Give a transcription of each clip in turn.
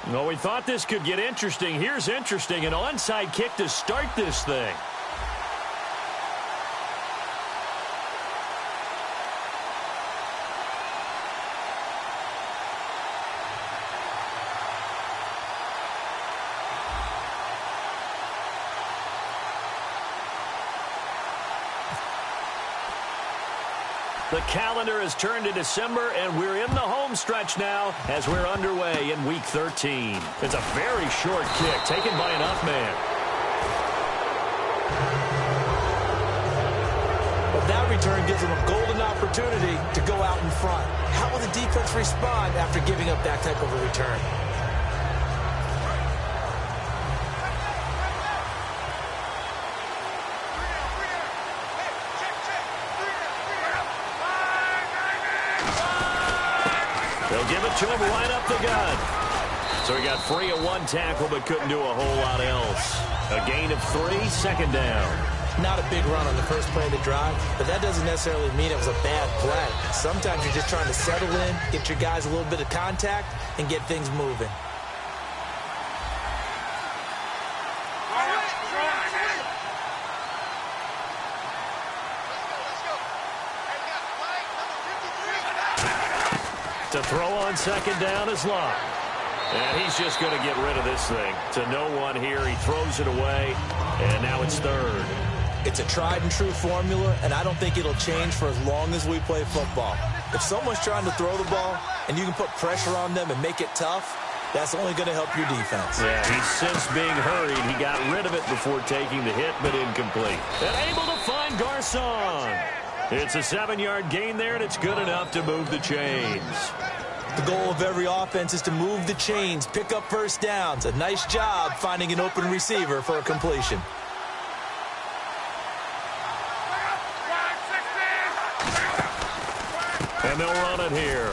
Well, we thought this could get interesting. Here's interesting. An onside kick to start this thing. The calendar has turned to December, and we're in the home stretch now as we're underway in Week 13. It's a very short kick taken by an up man. But that return gives them a golden opportunity to go out in front. How will the defense respond after giving up that type of a return? They'll give it to him right up the gut. So he got free of one tackle but couldn't do a whole lot else. A gain of 3, second down. Not a big run on the first play of the drive, but that doesn't necessarily mean it was a bad play. Sometimes you're just trying to settle in, get your guys a little bit of contact, and get things moving. To throw on second down is Locke. And he's just going to get rid of this thing. To no one here. He throws it away, and now it's third. It's a tried-and-true formula, and I don't think it'll change for as long as we play football. If someone's trying to throw the ball, and you can put pressure on them and make it tough, that's only going to help your defense. Yeah, he's since being hurried. He got rid of it before taking the hit, but incomplete. And able to find Garcon. It's a 7-yard gain there, and it's good enough to move the chains. The goal of every offense is to move the chains, pick up first downs. A nice job finding an open receiver for a completion. And they'll run it here.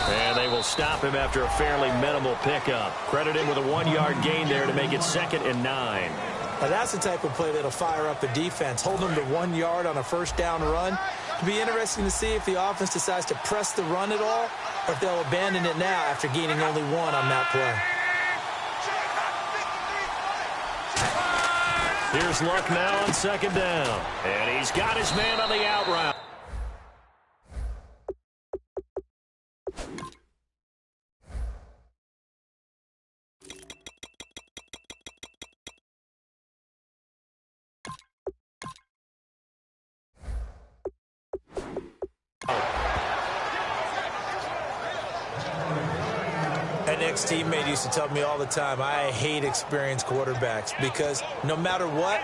And they will stop him after a fairly minimal pickup. Credit him with a 1-yard gain there to make it 2nd and 9. Now that's the type of play that'll fire up a defense. Hold them to 1 yard on a first down run. It'll be interesting to see if the offense decides to press the run at all, or if they'll abandon it now after gaining only 1 on that play. Here's Luck now on second down. And he's got his man on the out route. An ex-teammate used to tell me all the time, I hate experienced quarterbacks because no matter what,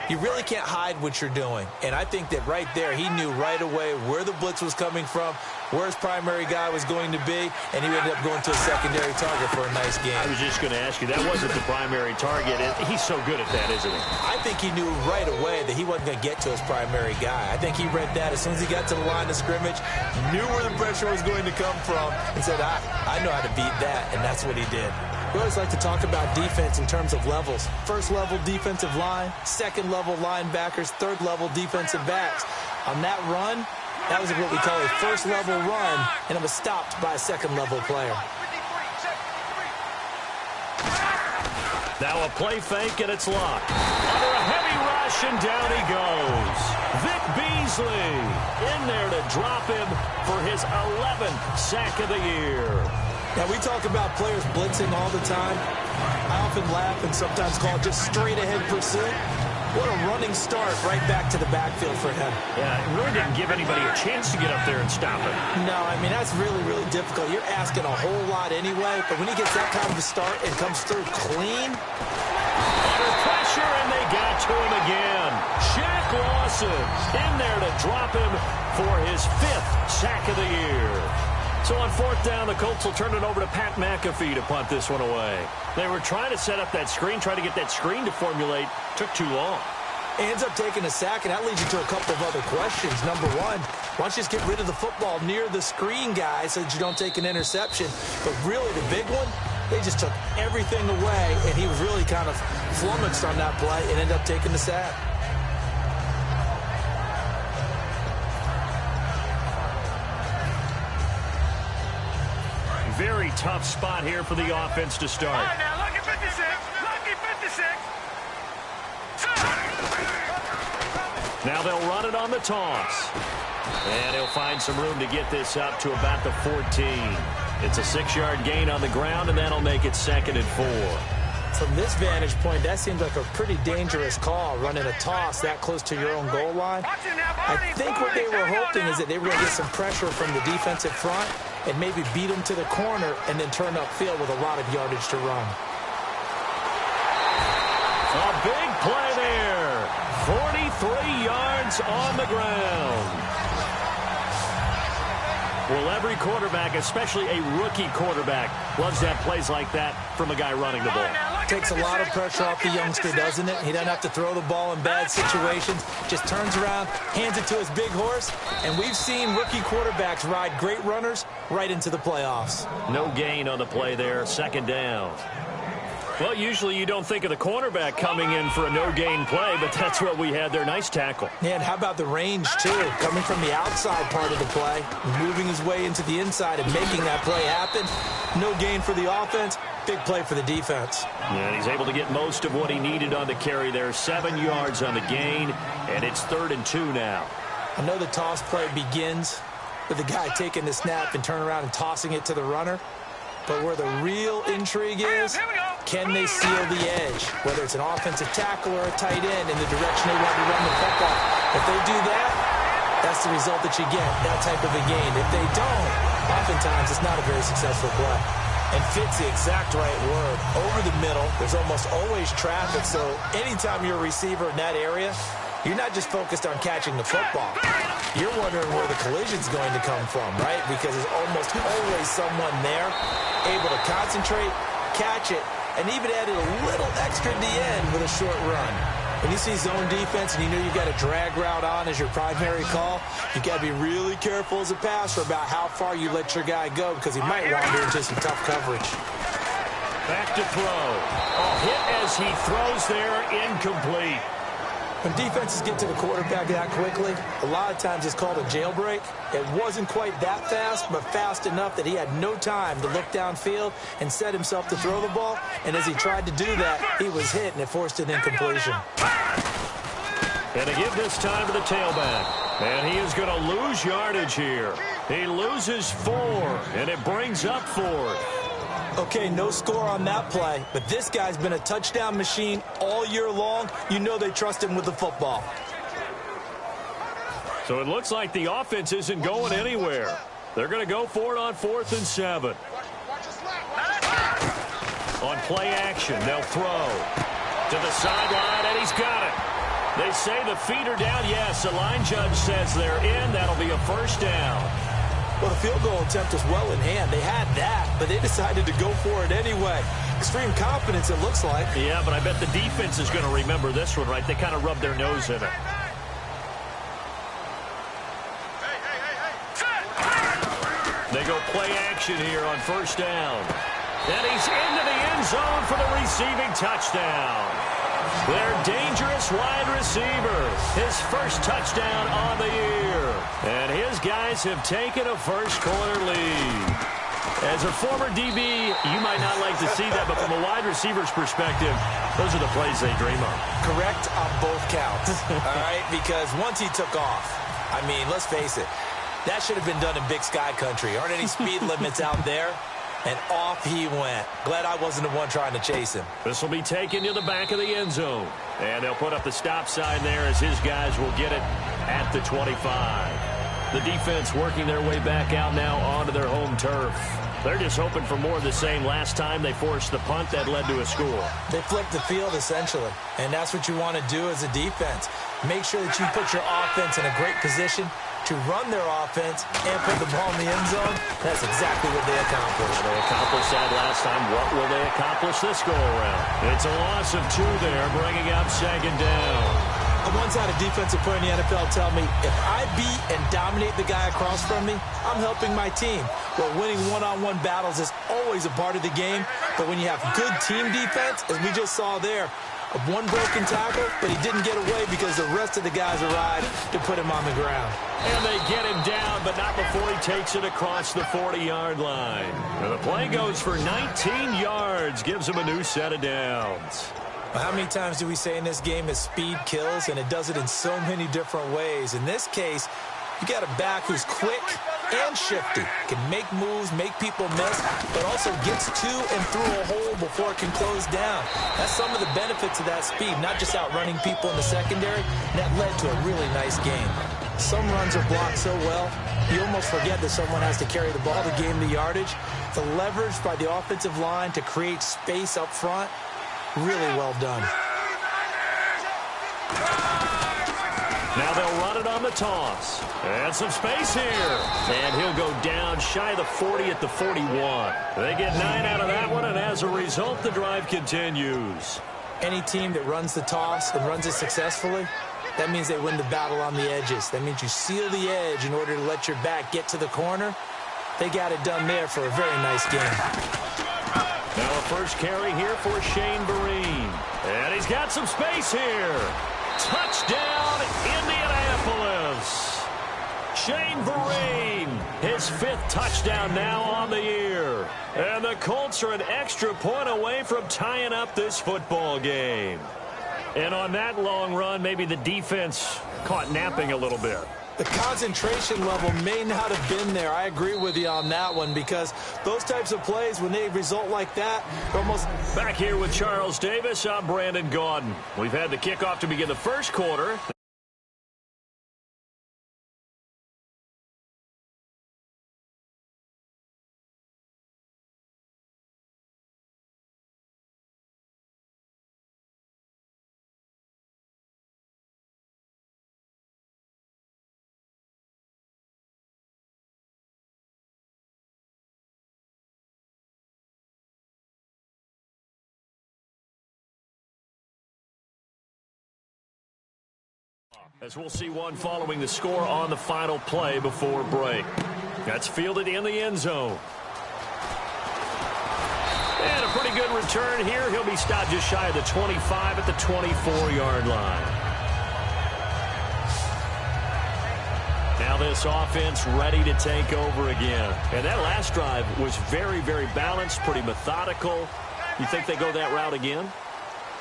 you really can't hide what you're doing. And I think that right there, he knew right away where the blitz was coming from, where his primary guy was going to be, and he ended up going to a secondary target for a nice game. I was just going to ask you, that wasn't the primary target. He's so good at that, isn't he? I think he knew right away that he wasn't going to get to his primary guy. I think he read that as soon as he got to the line of scrimmage, knew where the pressure was going to come from, and said, I know how to beat that, and that's what he did. We always like to talk about defense in terms of levels. First level defensive line, second level linebackers, third level defensive backs. On that run, that was what we call a first level run, and it was stopped by a second level player. Now a play fake, and it's Locked. Under a heavy rush, and down he goes. Vic Beasley in there to drop him for his 11th sack of the year. Now, we talk about players blitzing all the time. I often laugh and sometimes call it just straight-ahead pursuit. What a running start right back to the backfield for him. Yeah, it really didn't give anybody a chance to get up there and stop him. No, I mean, that's really, really difficult. You're asking a whole lot anyway, but when he gets that kind of a start and comes through clean. Under pressure, and they got to him again. Shaq Lawson in there to drop him for his 5th sack of the year. So on 4th down, the Colts will turn it over to Pat McAfee to punt this one away. They were trying to set up that screen, trying to get that screen to formulate. Took too long. He ends up taking a sack, and that leads you to a couple of other questions. Number one, why don't you just get rid of the football near the screen guy so that you don't take an interception? But really, the big one, they just took everything away, and he was really kind of flummoxed on that play and ended up taking the sack. very tough spot here for the offense to start. All right, now, lucky 56. Lucky 56. Now they'll run it on the toss. And he'll find some room to get this up to about the 14. It's a 6-yard gain on the ground, and that'll make it 2nd and 4. From this vantage point, that seems like a pretty dangerous call, running a toss that close to your own goal line. I think what they were hoping is that they were going to get some pressure from the defensive front and maybe beat them to the corner and then turn upfield with a lot of yardage to run. A big play there. 43 yards on the ground. Well, every quarterback, especially a rookie quarterback, loves to have plays like that from a guy running the ball. Takes a lot of pressure off the youngster, doesn't it? He doesn't have to throw the ball in bad situations. Just turns around, hands it to his big horse, and we've seen rookie quarterbacks ride great runners right into the playoffs. No gain on the play there, 2nd down. Well, usually you don't think of the cornerback coming in for a no-gain play, but that's what we had there. Nice tackle. Yeah, and how about the range, too? Coming from the outside part of the play, moving his way into the inside and making that play happen. No gain for the offense, big play for the defense. And he's able to get most of what he needed on the carry there. 7 yards on the gain, and it's 3rd and 2 now. I know the toss play begins with the guy taking the snap and turn around and tossing it to the runner. But where the real intrigue is, can they seal the edge? Whether it's an offensive tackle or a tight end in the direction they want to run the football. If they do that, that's the result that you get, that type of a gain. If they don't, oftentimes it's not a very successful play. And fit's the exact right word. Over the middle, there's almost always traffic, so anytime you're a receiver in that area, you're not just focused on catching the football. You're wondering where the collision's going to come from, right? Because there's almost always someone there able to concentrate, catch it, and even added a little extra at the end with a short run. When you see zone defense and you know you've got a drag route on as your primary call, you've got to be really careful as a passer about how far you let your guy go because he might wander into some tough coverage. Back to throw. A hit as he throws there, incomplete. When defenses get to the quarterback that quickly, a lot of times it's called a jailbreak. It wasn't quite that fast, but fast enough that he had no time to look downfield and set himself to throw the ball. And as he tried to do that, he was hit, and it forced an incompletion. And to give this time to the tailback. And he is going to lose yardage here. He loses 4, and it brings up 4. Okay, no score on that play, but this guy's been a touchdown machine all year long. You know they trust him with the football. So it looks like the offense isn't going anywhere. They're going to go for it on 4th and 7. On play action, they'll throw to the sideline, and he's got it. They say the feet are down. Yes, the line judge says they're in. That'll be a 1st down. Well, the field goal attempt was well in hand. They had that, but they decided to go for it anyway. Extreme confidence, it looks like. Yeah, but I bet the defense is going to remember this one, right? They kind of rubbed their nose in it. They go play action here on 1st down. And he's into the end zone for the receiving touchdown. Their dangerous wide receiver. His 1st touchdown on the year. And his guys have taken a 1st-quarter lead. As a former DB, you might not like to see that, but from a wide receiver's perspective, those are the plays they dream of. Correct on both counts, all right? Because once he took off, I mean, let's face it, that should have been done in Big Sky Country. Aren't any speed limits out there? And off he went. Glad I wasn't the one trying to chase him. This will be taken to the back of the end zone. And they'll put up the stop sign there as his guys will get it at the 25. The defense working their way back out now onto their home turf. They're just hoping for more of the same. Last time they forced the punt that led to a score. They flipped the field, essentially. And that's what you want to do as a defense. Make sure that you put your offense in a great position to run their offense and put the ball in the end zone. That's exactly what they accomplished. They accomplished that last time. What will they accomplish this go-around? It's a loss of 2 there, bringing up 2nd down. I once had a defensive player in the NFL tell me, if I beat and dominate the guy across from me, I'm helping my team. Well, winning one-on-one battles is always a part of the game, but when you have good team defense, as we just saw there, of one broken tackle, but he didn't get away because the rest of the guys arrived to put him on the ground. And they get him down, but not before he takes it across the 40-yard line. And the play goes for 19 yards, gives him a new set of downs. Well, how many times do we say in this game that speed kills, and it does it in so many different ways? In this case, you got a back who's quick and shifty, can make moves, make people miss, but also gets to and through a hole before it can close down. That's some of the benefits of that speed, not just outrunning people in the secondary. That led to a really nice game. Some runs are blocked so well, you almost forget that someone has to carry the ball to gain the yardage. The leverage by the offensive line to create space up front, really well done. Now they'll run it on the toss. And some space here. And he'll go down shy of the 40 at the 41. They get 9 out of that one, and as a result, the drive continues. Any team that runs the toss and runs it successfully, that means they win the battle on the edges. That means you seal the edge in order to let your back get to the corner. They got it done there for a very nice game. Now a first carry here for Shane Vereen. And he's got some space here. Touchdown, Indianapolis. Shane Vereen, his 5th touchdown now on the year. And the Colts are an extra point away from tying up this football game. And on that long run, maybe the defense caught napping a little bit. The concentration level may not have been there. I agree with you on that one, because those types of plays, when they result like that, they're almost... Back here with Charles Davis, I'm Brandon Gaudin. We've had the kickoff to begin the first quarter. As we'll see one following the score on the final play before break. That's fielded in the end zone. And a pretty good return here. He'll be stopped just shy of the 25 at the 24-yard line. Now this offense ready to take over again. And that last drive was very, very balanced, pretty methodical. You think they go that route again?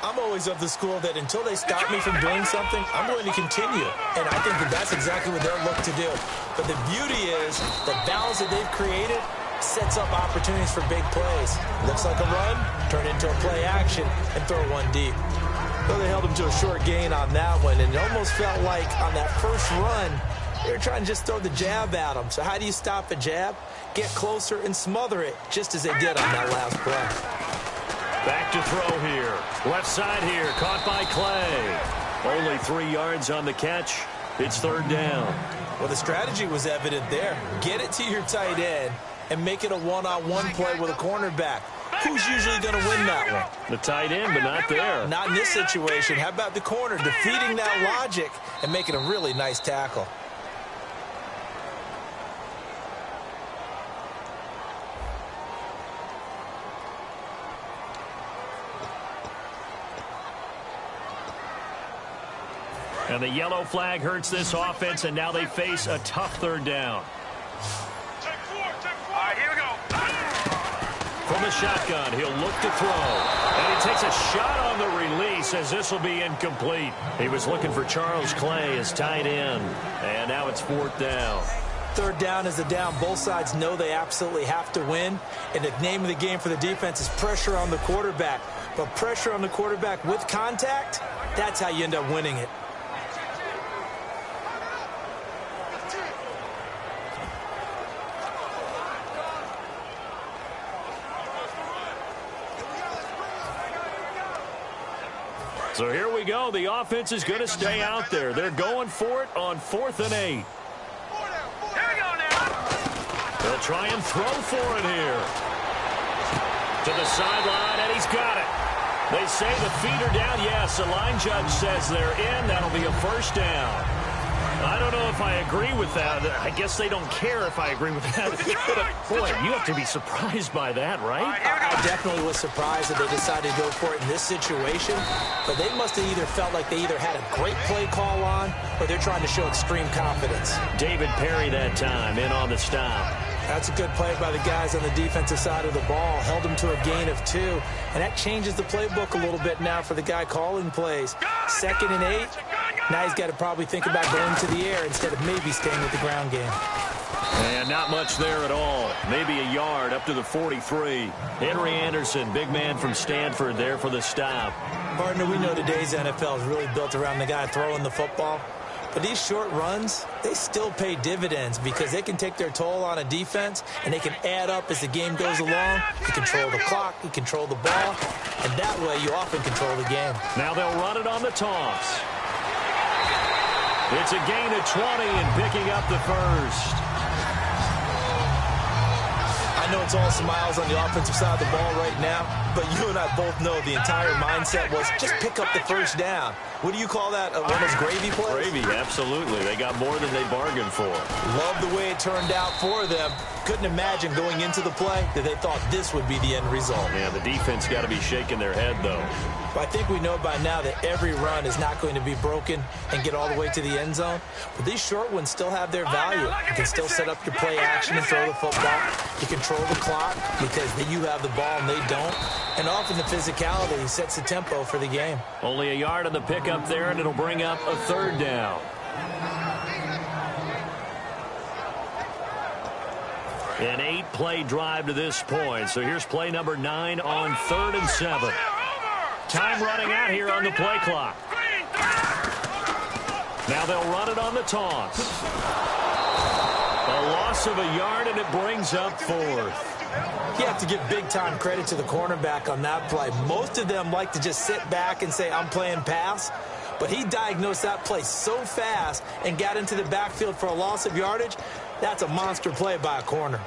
I'm always of the school that until they stop me from doing something, I'm going to continue. And I think that that's exactly what they'll look to do. But the beauty is the balance that they've created sets up opportunities for big plays. Looks like a run, turn into a play action, and throw one deep. Well, they held him to a short gain on that one, and it almost felt like on that first run, they were trying to just throw the jab at him. So how do you stop a jab? Get closer and smother it, just as they did on that last play. Back to throw here. Left side here, caught by Clay. Only 3 yards on the catch. It's 3rd down. Well, the strategy was evident there. Get it to your tight end and make it a one-on-one play with a cornerback. Who's usually going to win that one? The tight end, but not there. Not in this situation. How about the corner defeating that logic and making a really nice tackle? And the yellow flag hurts this offense, and now they face a tough 3rd down. Take 4. All right, here we go. From the shotgun, he'll look to throw. And he takes a shot on the release as this will be incomplete. He was looking for Charles Clay as tight end. And now it's 4th down. 3rd down is the down. Both sides know they absolutely have to win. And the name of the game for the defense is pressure on the quarterback. But pressure on the quarterback with contact, that's how you end up winning it. So here we go. The offense is going to stay out there. They're going for it on 4th and 8. Here we go now. They'll try and throw for it here. To the sideline, and he's got it. They say the feet are down. Yes, the line judge says they're in. That'll be a 1st down. I don't know if I agree with that. I guess they don't care if I agree with that. But, boy, you have to be surprised by that, right? I definitely was surprised that they decided to go for it in this situation. But they must have either felt like they either had a great play call on or they're trying to show extreme confidence. David Perry that time in on the stop. That's a good play by the guys on the defensive side of the ball. Held them to a gain of 2. And that changes the playbook a little bit now for the guy calling plays. 2nd and 8. Now he's got to probably think about going to the air instead of maybe staying with the ground game. And not much there at all. Maybe a yard up to the 43. Henry Anderson, big man from Stanford there for the stop. Partner, we know today's NFL is really built around the guy throwing the football. But these short runs, they still pay dividends because they can take their toll on a defense and they can add up as the game goes along. You control the clock, you control the ball, and that way you often control the game. Now they'll run it on the toss. It's a gain of 20 and picking up the first. I know it's all smiles on the offensive side of the ball right now, but you and I both know the entire mindset was just pick up the first down. What do you call that? One of those gravy plays? Gravy, absolutely. They got more than they bargained for. Love the way it turned out for them. Couldn't imagine going into the play that they thought this would be the end result. Yeah, the defense got to be shaking their head, though. I think we know by now that every run is not going to be broken and get all the way to the end zone. But these short ones still have their value. You can still set up your play action and throw the football. You control the clock because you have the ball and they don't. And often the physicality sets the tempo for the game. Only a yard on the pickup there, and it'll bring up a 3rd down. An 8-play drive to this point. So here's play number 9 on 3rd and 7. Time running out here on the play clock. Now they'll run it on the toss. A loss of a yard, and it brings up 4th. You have to give big-time credit to the cornerback on that play. Most of them like to just sit back and say, I'm playing pass. But he diagnosed that play so fast and got into the backfield for a loss of yardage. That's a monster play by a corner.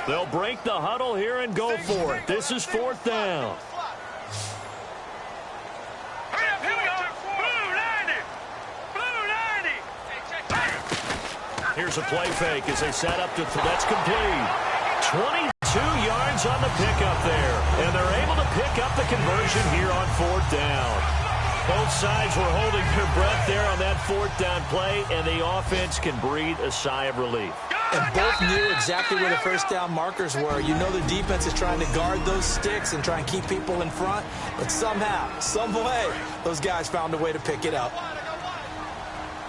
They'll break the huddle here and go for it. This is 4th down. Here's a play fake as they set up to that's complete. 22 yards on the pickup there. And they're able to pick up the conversion here on 4th down. Both sides were holding their breath there on that 4th down play, and the offense can breathe a sigh of relief. And both knew exactly where the first down markers were. You know the defense is trying to guard those sticks and try and keep people in front. But somehow, some way, those guys found a way to pick it up.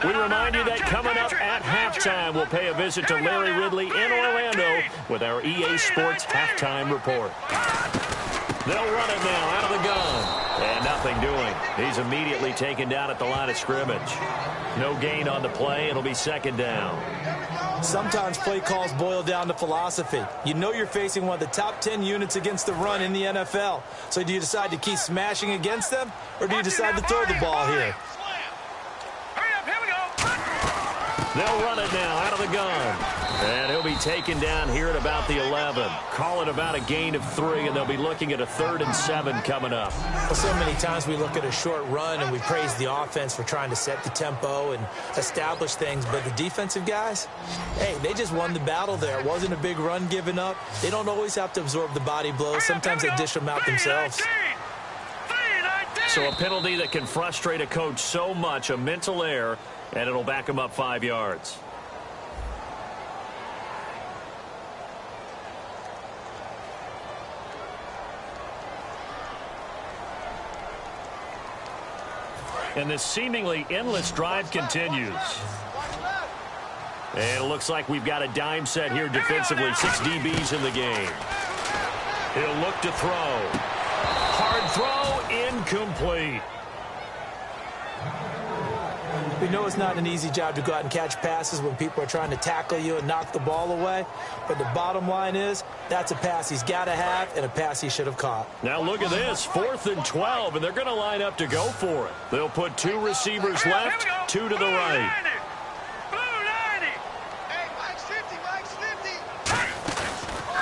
We remind you that coming up at halftime, we'll pay a visit to Larry Ridley in Orlando with our EA Sports Halftime Report. They'll run it now out of the gun. And nothing doing. He's immediately taken down at the line of scrimmage. No gain on the play. It'll be 2nd down. Sometimes play calls boil down to philosophy. You know you're facing one of the top 10 units against the run in the NFL. So do you decide to keep smashing against them, or do you decide to throw the ball here? They'll run it now out of the gun. And he'll be taken down here at about the 11. Call it about a gain of 3, and they'll be looking at a 3rd and 7 coming up. Well, so many times we look at a short run and we praise the offense for trying to set the tempo and establish things. But the defensive guys, hey, they just won the battle there. It wasn't a big run given up. They don't always have to absorb the body blows. Sometimes they dish them out themselves. So a penalty that can frustrate a coach so much, a mental error, and it'll back him up 5 yards. And this seemingly endless drive continues. And it looks like we've got a dime set here defensively. 6 DBs in the game. He'll look to throw. Hard throw, incomplete. We know it's not an easy job to go out and catch passes when people are trying to tackle you and knock the ball away. But the bottom line is, that's a pass he's got to have and a pass he should have caught. Now look at this, 4th and 12, and they're going to line up to go for it. They'll put 2 receivers left, 2 to the right.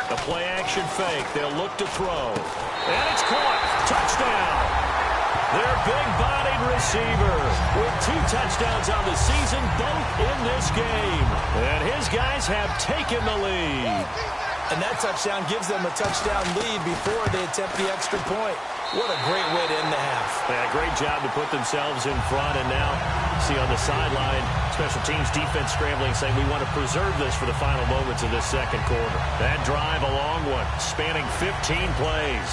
A play action fake. They'll look to throw. And it's caught. Touchdown. Their big-bodied receiver with 2 touchdowns on the season, both in this game. And his guys have taken the lead. And that touchdown gives them a touchdown lead before they attempt the extra point. What a great way to end the half. Yeah, great job to put themselves in front. And now, see on the sideline, special teams defense scrambling, saying we want to preserve this for the final moments of this second quarter. That drive, a long one, spanning 15 plays.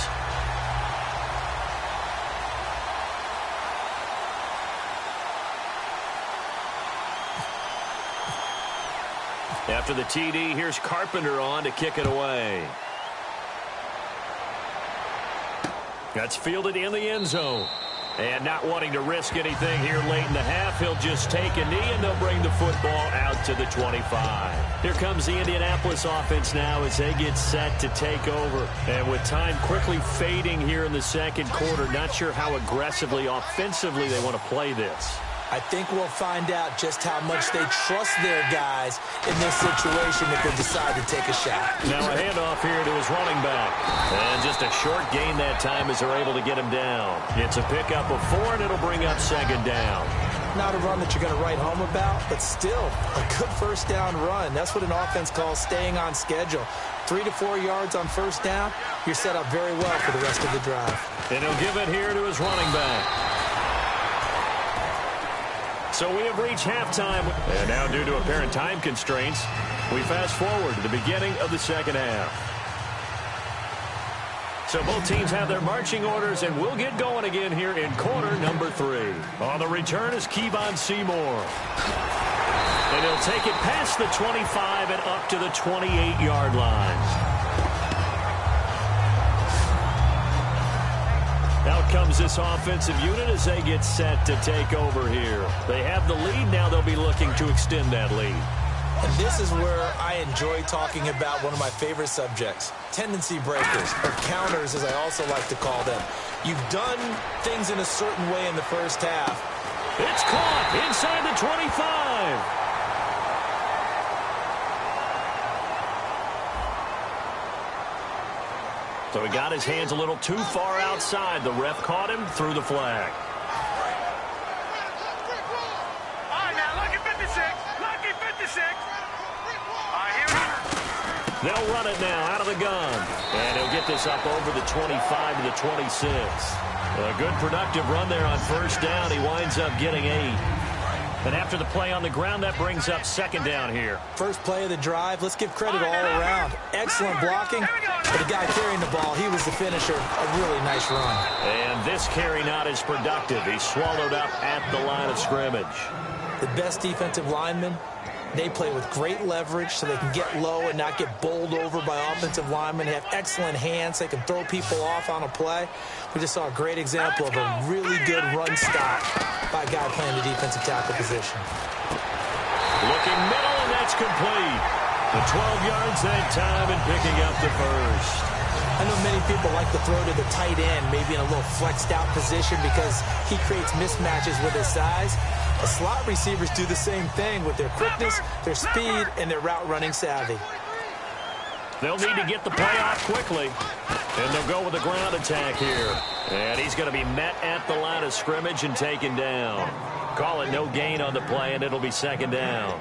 After the TD, here's Carpenter on to kick it away. That's fielded in the end zone. And not wanting to risk anything here late in the half, he'll just take a knee and they'll bring the football out to the 25. Here comes the Indianapolis offense now as they get set to take over. And with time quickly fading here in the second quarter, not sure how aggressively, offensively they want to play this. I think we'll find out just how much they trust their guys in this situation if they decide to take a shot. Now a handoff here to his running back. And just a short gain that time as they're able to get him down. It's a pickup of 4, and it'll bring up second down. Not a run that you're going to write home about, but still a good first down run. That's what an offense calls staying on schedule. 3 to 4 yards on first down, you're set up very well for the rest of the drive. And he'll give it here to his running back. So we have reached halftime. And now, due to apparent time constraints, we fast forward to the beginning of the second half. So both teams have their marching orders, and we'll get going again here in quarter number 3. On the return is Kevon Seymour. And he'll take it past the 25 and up to the 28-yard line. Out comes this offensive unit as they get set to take over here. They have the lead. Now they'll be looking to extend that lead. And this is where I enjoy talking about one of my favorite subjects, tendency breakers, or counters as I also like to call them. You've done things in a certain way in the first half. It's caught inside the 25. So he got his hands a little too far outside. The ref caught him, threw the flag. All right, now, lucky 56. Lucky 56. All right, here we go. They'll run it now out of the gun. And he'll get this up over the 25 to the 26. A good productive run there on first down. He winds up getting 8. And after the play on the ground, that brings up second down here. First play of the drive, let's give credit all around. Excellent blocking, but the guy carrying the ball, he was the finisher. A really nice run. And this carry not as productive. He's swallowed up at the line of scrimmage. The best defensive linemen, they play with great leverage so they can get low and not get bowled over by offensive linemen. They have excellent hands. They can throw people off on a play. We just saw a great example of a really good run stop by a guy playing the defensive tackle position. Looking middle, and that's complete. The 12 yards that time and picking up the first. I know many people like to throw to the tight end, maybe in a little flexed out position because he creates mismatches with his size. The slot receivers do the same thing with their quickness, their speed, and their route running savvy. They'll need to get the play off quickly. And they'll go with a ground attack here. And he's going to be met at the line of scrimmage and taken down. Call it no gain on the play, and it'll be second down.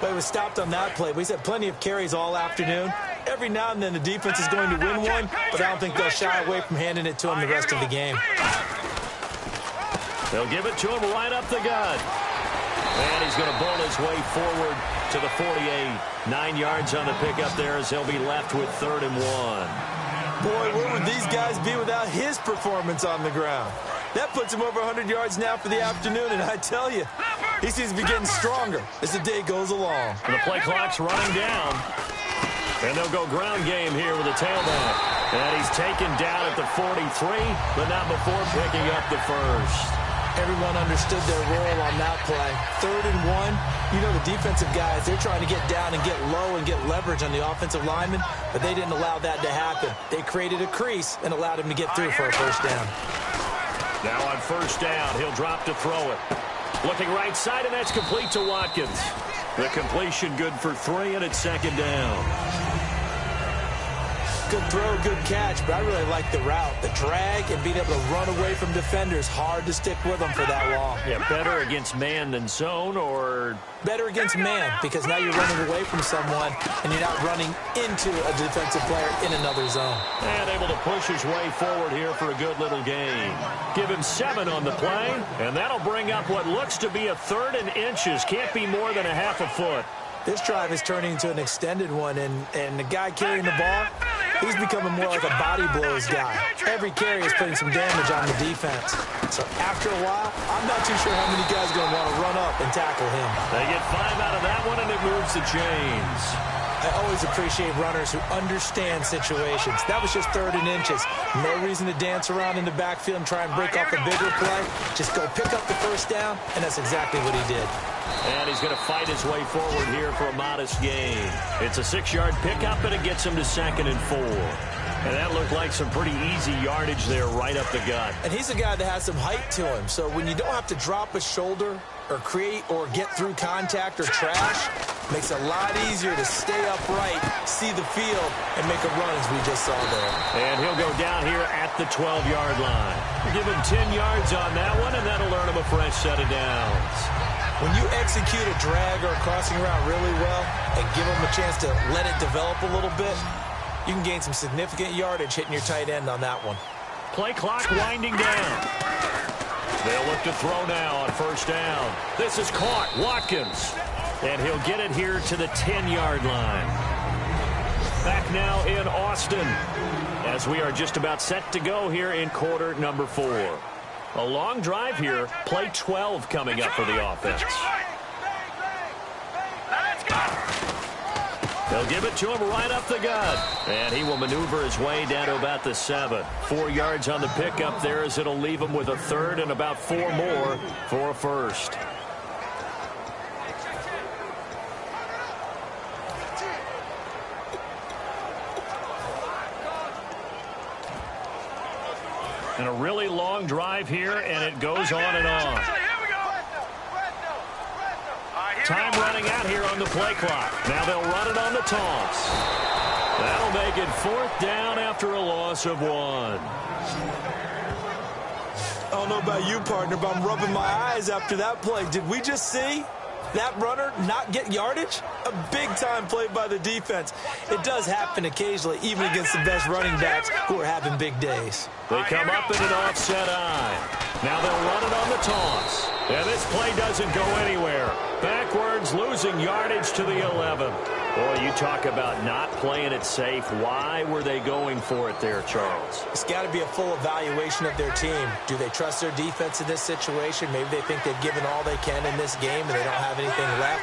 But he was stopped on that play. He's had plenty of carries all afternoon. Every now and then the defense is going to win one, but I don't think they'll shy away from handing it to him the rest of the game. They'll give it to him right up the gut. And he's going to bowl his way forward to the 48. 9 yards on the pickup there as he'll be left with 3rd and 1. Boy, where would these guys be without his performance on the ground? That puts him over 100 yards now for the afternoon, and I tell you, he seems to be getting stronger as the day goes along. And the play clock's running down. And they'll go ground game here with a tailback. And he's taken down at the 43, but not before picking up the first. Everyone understood their role on that play. 3rd and 1. You know the defensive guys, they're trying to get down and get low and get leverage on the offensive lineman, but they didn't allow that to happen. They created a crease and allowed him to get through for a first down. Now on first down, he'll drop to throw it. Looking right side, and that's complete to Watkins. The completion good for 3, and it's second down. Good throw, good catch, but I really like the route. The drag and being able to run away from defenders, hard to stick with them for that long. Yeah, better against man than zone, or? Better against man, because now you're running away from someone and you're not running into a defensive player in another zone. And able to push his way forward here for a good little gain. Give him 7 on the play, and that'll bring up what looks to be a 3rd and inches. Can't be more than a half a foot. This drive is turning into an extended one, and the guy carrying the ball, he's becoming more like a body blows guy. Every carry is putting some damage on the defense. So after a while, I'm not too sure how many guys are going to want to run up and tackle him. They get 5 out of that one, and it moves the chains. I always appreciate runners who understand situations. That was just 3rd and inches. No reason to dance around in the backfield and try and break off a bigger play. Just go pick up the first down, and that's exactly what he did. And he's going to fight his way forward here for a modest gain. It's a 6-yard pickup, and it gets him to 2nd and 4. And that looked like some pretty easy yardage there right up the gut. And he's a guy that has some height to him. So when you don't have to drop a shoulder or create or get through contact or trash, makes it a lot easier to stay upright, see the field, and make a run as we just saw there. And he'll go down here at the 12-yard line. Give him 10 yards on that one, and that'll earn him a fresh set of downs. When you execute a drag or a crossing route really well and give them a chance to let it develop a little bit, you can gain some significant yardage hitting your tight end on that one. Play clock winding down. They'll look to throw now on 1st down. This is caught. Watkins. And he'll get it here to the 10-yard line. Back now in Austin as we are just about set to go here in quarter number 4. A long drive here. Play 12 coming up for the offense. They'll give it to him right up the gut. And he will maneuver his way down to about the 7. 4 yards on the pickup there as it'll leave him with a 3rd and about 4 more for a 1st. And a really long drive here, and it goes on and on. Time running out here on the play clock. Now they'll run it on the toss. That'll make it 4th down after a loss of 1. I don't know about you, partner, but I'm rubbing my eyes after that play. Did we just see that runner not get yardage? A big-time play by the defense. It does happen occasionally, even against the best running backs who are having big days. They come up in an offset eye. Now they'll run it on the toss. And this play doesn't go anywhere. Backwards, losing yardage to the 11. Boy, you talk about not playing it safe. Why were they going for it there, Charles? It's got to be a full evaluation of their team. Do they trust their defense in this situation? Maybe they think they've given all they can in this game and they don't have anything left.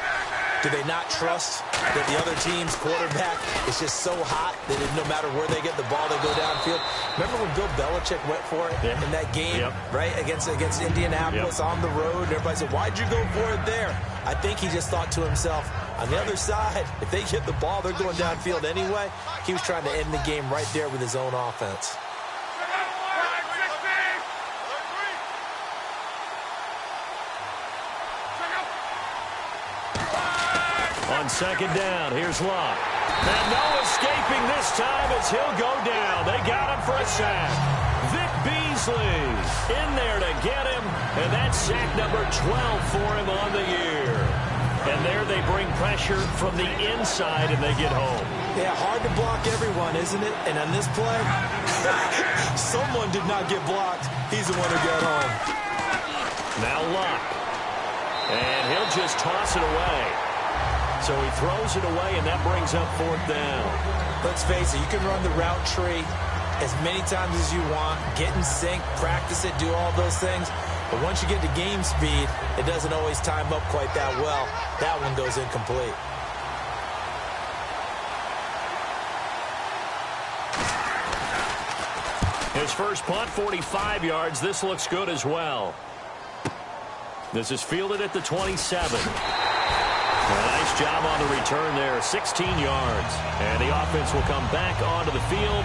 Do they not trust that the other team's quarterback is just so hot that no matter where they get the ball, they go downfield? Remember when Bill Belichick went for it in that game, right, against Indianapolis on the road? And everybody said, why'd you go for it there? I think he just thought to himself, on the other side, if they get the ball, they're going downfield anyway. He was trying to end the game right there with his own offense. On 2nd down, here's Locke. And no escaping this time as he'll go down. They got him for a sack. Vic Beasley in there to get him, and that's sack number 12 for him on the year. And there they bring pressure from the inside, and they get home. Yeah, hard to block everyone, isn't it? And on this play, someone did not get blocked. He's the one who got home. Now Locke. And he'll just toss it away. So he throws it away, and that brings up 4th down. Let's face it, you can run the route tree as many times as you want, get in sync, practice it, do all those things. But once you get to game speed, it doesn't always time up quite that well. That one goes incomplete. His first punt, 45 yards. This looks good as well. This is fielded at the 27. Nice job on the return there, 16 yards. And the offense will come back onto the field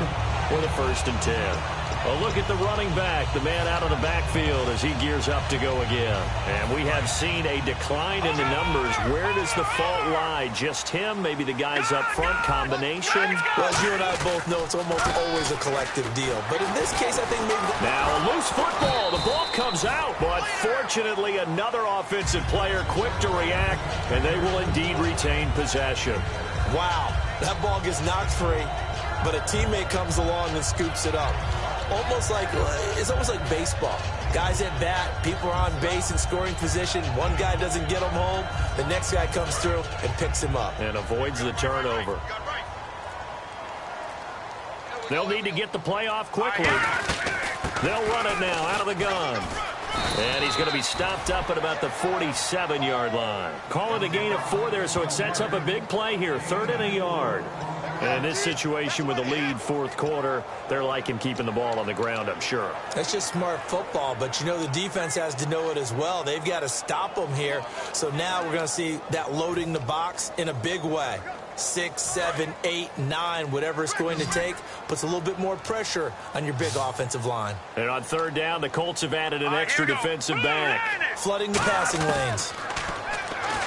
with a 1st and 10. A look at the running back, the man out of the backfield as he gears up to go again. And we have seen a decline in the numbers. Where does the fault lie? Just him? Maybe the guys up front? Combination? Well, as you and I both know, it's almost always a collective deal. But in this case, I think maybe... Now, a loose football. The ball comes out. But fortunately, another offensive player quick to react, and they will indeed retain possession. Wow, that ball gets knocked free, but a teammate comes along and scoops it up. It's almost like baseball. Guys at bat, people are on base in scoring position. One guy doesn't get him home. The next guy comes through and picks him up. And avoids the turnover. They'll need to get the play off quickly. They'll run it now out of the gun. And he's going to be stopped up at about the 47-yard line. Call it a gain of 4 there, so it sets up a big play here. 3rd and a yard. And in this situation with the lead, 4th quarter, they're liking keeping the ball on the ground, I'm sure. That's just smart football, but you know the defense has to know it as well. They've got to stop them here. So now we're going to see that loading the box in a big way. 6, 7, 8, 9, whatever it's going to take, puts a little bit more pressure on your big offensive line. And on 3rd down, the Colts have added an extra defensive back. Flooding the passing lanes.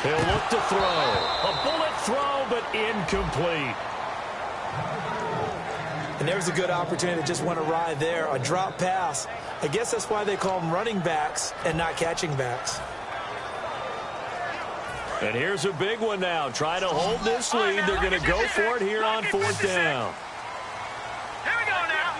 He'll look to throw. A bullet throw, but incomplete. And there's a good opportunity to just went awry there. A drop pass. I guess that's why they call them running backs and not catching backs. And here's a big one now. Try to hold this lead. They're going to go for it here on 4th down. Here we go now.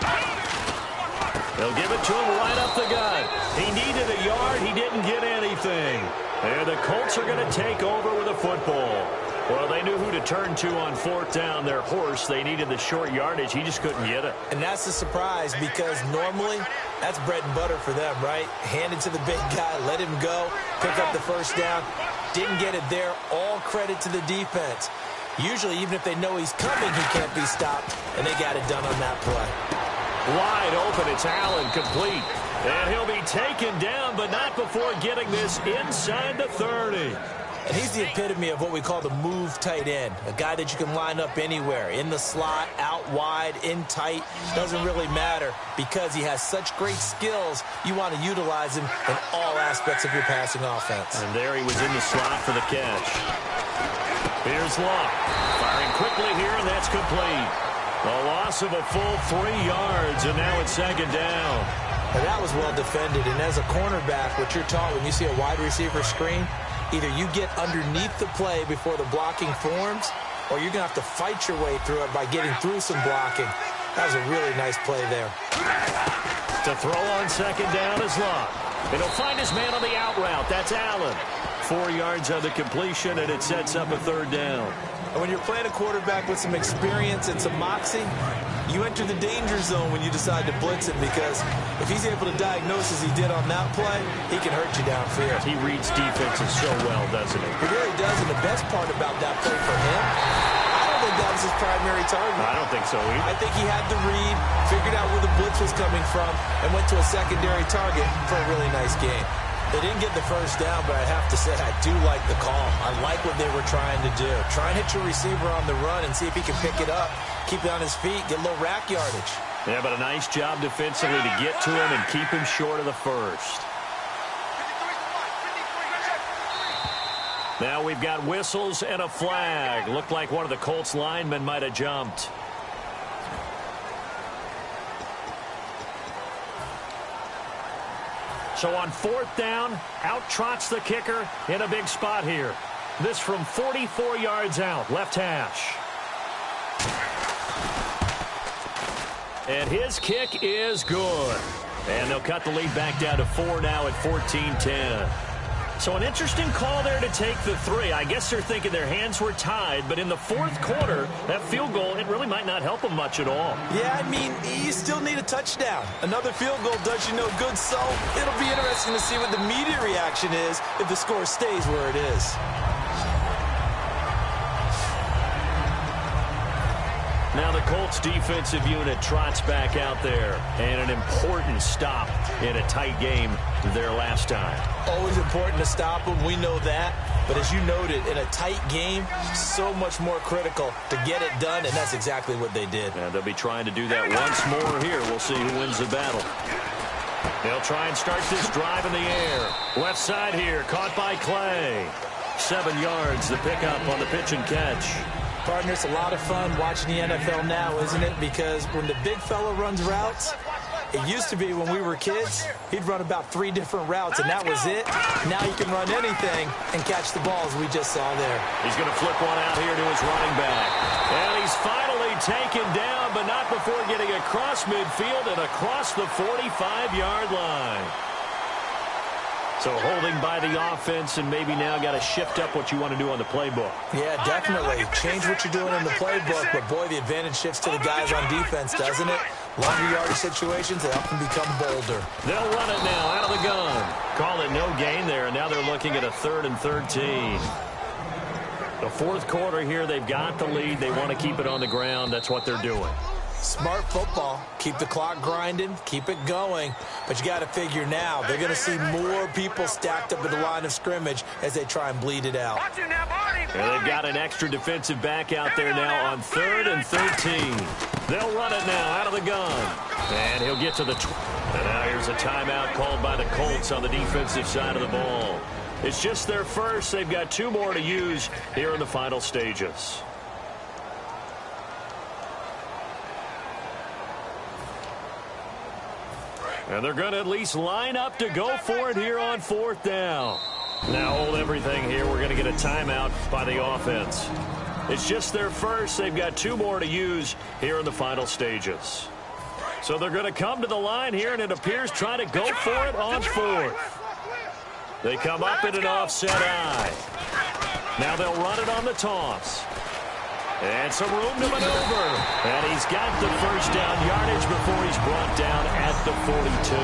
They'll give it to him right up the gut. He needed a yard. He didn't get anything. And the Colts are going to take over with a football. Well, they knew who to turn to on 4th down. Their horse, they needed the short yardage. He just couldn't get it. And that's a surprise because normally that's bread and butter for them, right? Hand it to the big guy, let him go, pick up the first down. Didn't get it there. All credit to the defense. Usually, even if they know he's coming, he can't be stopped, and they got it done on that play. Wide open. It's Allen, complete. And he'll be taken down, but not before getting this inside the 30. And he's the epitome of what we call the move tight end, a guy that you can line up anywhere, in the slot, out wide, in tight. Doesn't really matter because he has such great skills. You want to utilize him in all aspects of your passing offense. And there he was in the slot for the catch. Here's Luck. Firing quickly here, and that's complete. A loss of a full 3 yards, and now it's 2nd down. And that was well defended. And as a cornerback, what you're taught when you see a wide receiver screen, either you get underneath the play before the blocking forms, or you're going to have to fight your way through it by getting through some blocking. That was a really nice play there. To throw on 2nd down is Luck. And he'll find his man on the out route. That's Allen. 4 yards on the completion, and it sets up a 3rd down. And when you're playing a quarterback with some experience and some moxie, you enter the danger zone when you decide to blitz him because if he's able to diagnose as he did on that play, he can hurt you downfield. He reads defenses so well, doesn't he? He really does, and the best part about that play for him, I don't think that was his primary target. I don't think so either. I think he had the read, figured out where the blitz was coming from, and went to a secondary target for a really nice game. They didn't get the first down, but I have to say I do like the call. I like what they were trying to do. Try and hit your receiver on the run and see if he can pick it up, keep it on his feet, get a little rack yardage. Yeah, but a nice job defensively to get to him and keep him short of the first. Now we've got whistles and a flag. Looked like one of the Colts linemen might have jumped. So on 4th down, out trots the kicker in a big spot here. This from 44 yards out, left hash. And his kick is good. And they'll cut the lead back down to 4 now at 14-10. So an interesting call there to take the 3. I guess they're thinking their hands were tied, but in the 4th quarter, that field goal, it really might not help them much at all. Yeah, I mean, you still need a touchdown. Another field goal does you no good, so it'll be interesting to see what the media reaction is if the score stays where it is. Now the Colts defensive unit trots back out there, and an important stop in a tight game their last time. Always important to stop them. We know that. But as you noted, in a tight game, so much more critical to get it done, and that's exactly what they did. And they'll be trying to do that once more here. We'll see who wins the battle. They'll try and start this drive in the air. Left side here, caught by Clay. 7 yards, the pickup on the pitch and catch. Partner, it's a lot of fun watching the NFL now, isn't it? Because when the big fella runs routes, it used to be when we were kids, he'd run about 3 different routes, and that was it. Now he can run anything and catch the balls we just saw there. He's going to flip one out here to his running back. And he's finally taken down, but not before getting across midfield and across the 45-yard line. So holding by the offense, and maybe now got to shift up what you want to do on the playbook. Yeah, definitely. Change what you're doing in the playbook, but boy, the advantage shifts to the guys on defense, doesn't it? Longer yardage situations, they often become bolder. They'll run it now out of the gun. Call it no gain there, and now they're looking at a 3rd and 13. The 4th quarter here, they've got the lead. They want to keep it on the ground. That's what they're doing. Smart football. Keep the clock grinding. Keep it going. But you got to figure now, they're going to see more people stacked up at the line of scrimmage as they try and bleed it out. And they've got an extra defensive back out there now on 3rd and 13. They'll run it now out of the gun. And he'll get to the... And now here's a timeout called by the Colts on the defensive side of the ball. It's just their first. They've got 2 more to use here in the final stages. And they're going to at least line up to go for it here on 4th down. Now hold everything here. We're going to get a timeout by the offense. It's just their first. They've got 2 more to use here in the final stages. So they're going to come to the line here, and it appears trying to go for it on 4th. They come up in an offset eye. Now they'll run it on the toss. And some room to maneuver. And he's got the first down yardage before he's brought down at the 42.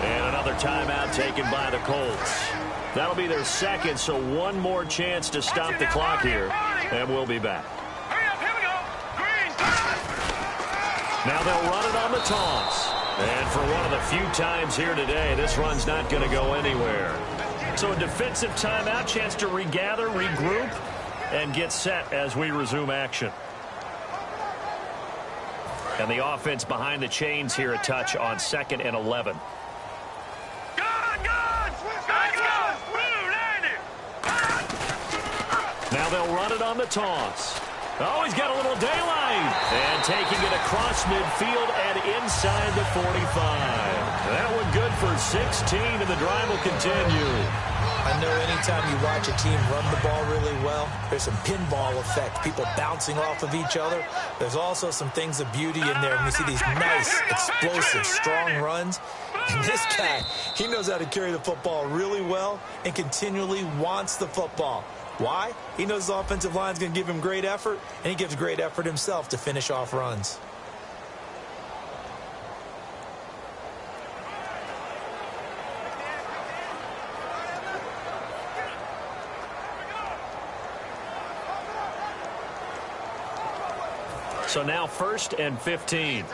And another timeout taken by the Colts. That'll be their 2nd, so 1 more chance to stop the clock here. And we'll be back. Now they'll run it on the toss. And for one of the few times here today, this run's not going to go anywhere. So a defensive timeout, chance to regather, regroup, and get set as we resume action. And the offense behind the chains here a touch on 2nd and 11. Now they'll run it on the toss. Oh, he's got a little daylight. And taking it across midfield and inside the 45. That one good for 16, and the drive will continue. I know anytime you watch a team run the ball really well, there's some pinball effect, people bouncing off of each other. There's also some things of beauty in there when you see these nice, explosive, strong runs. And this guy, he knows how to carry the football really well and continually wants the football. Why? He knows his offensive line is going to give him great effort, and he gives great effort himself to finish off runs. So now 1st and 15.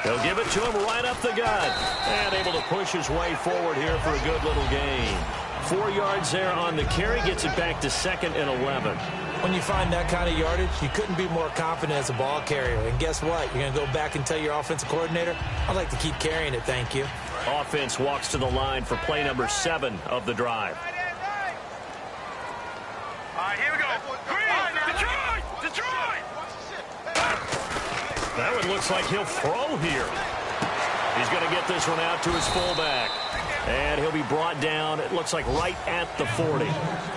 They'll give it to him right up the gut. And able to push his way forward here for a good little gain. 4 yards there on the carry. Gets it back to 2nd and 11. When you find that kind of yardage, you couldn't be more confident as a ball carrier. And guess what? You're going to go back and tell your offensive coordinator, I'd like to keep carrying it, thank you. Offense walks to the line for play number 7 of the drive. All right, here we go. Detroit! That one looks like he'll throw here. He's going to get this one out to his fullback. And he'll be brought down, it looks like right at the 40.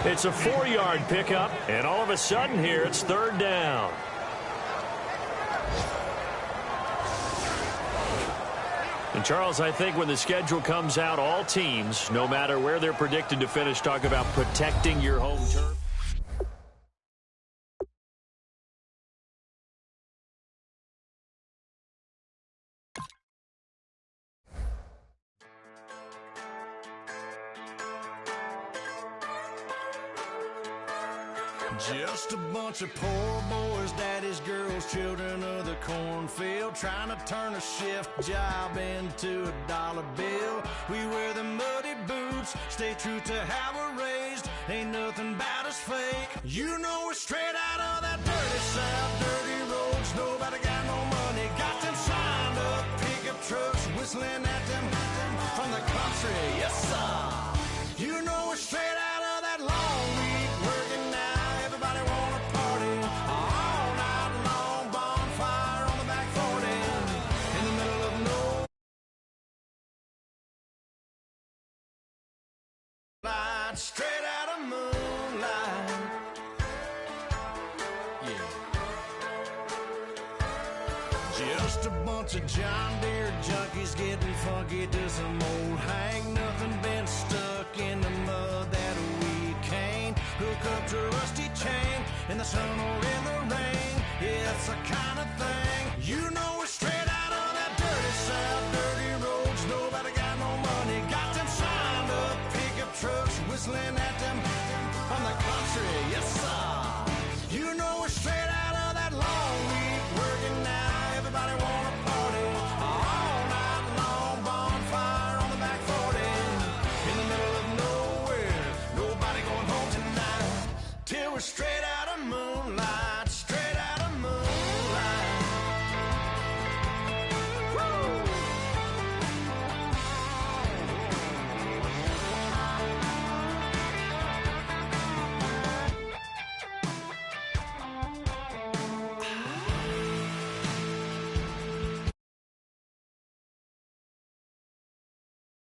It's a 4-yard pickup, and all of a sudden here, it's 3rd down. And Charles, I think when the schedule comes out, all teams, no matter where they're predicted to finish, talk about protecting your home turf. Just a bunch of poor boys, daddy's girls, children of the cornfield, trying to turn a shift job into a dollar bill. We wear the muddy boots, stay true to how we're raised. Ain't nothing about us fake. You know we're straight out of that dirty south, dirty roads. Nobody got no money, got them signed up pickup trucks, whistling at them from the country. Yes, sir. You know we're straight out of that long week working now. Everybody wanna party all night long. Bonfire on the back 40 in the middle of nowhere. Straight out of moonlight. Yeah. Just a bunch of John Deere junkies getting funky to some old hang. Nothing been stuck in the mud that we can't hook up to a rusty chain in the sun or in the rain. Yeah, it's the kind of thing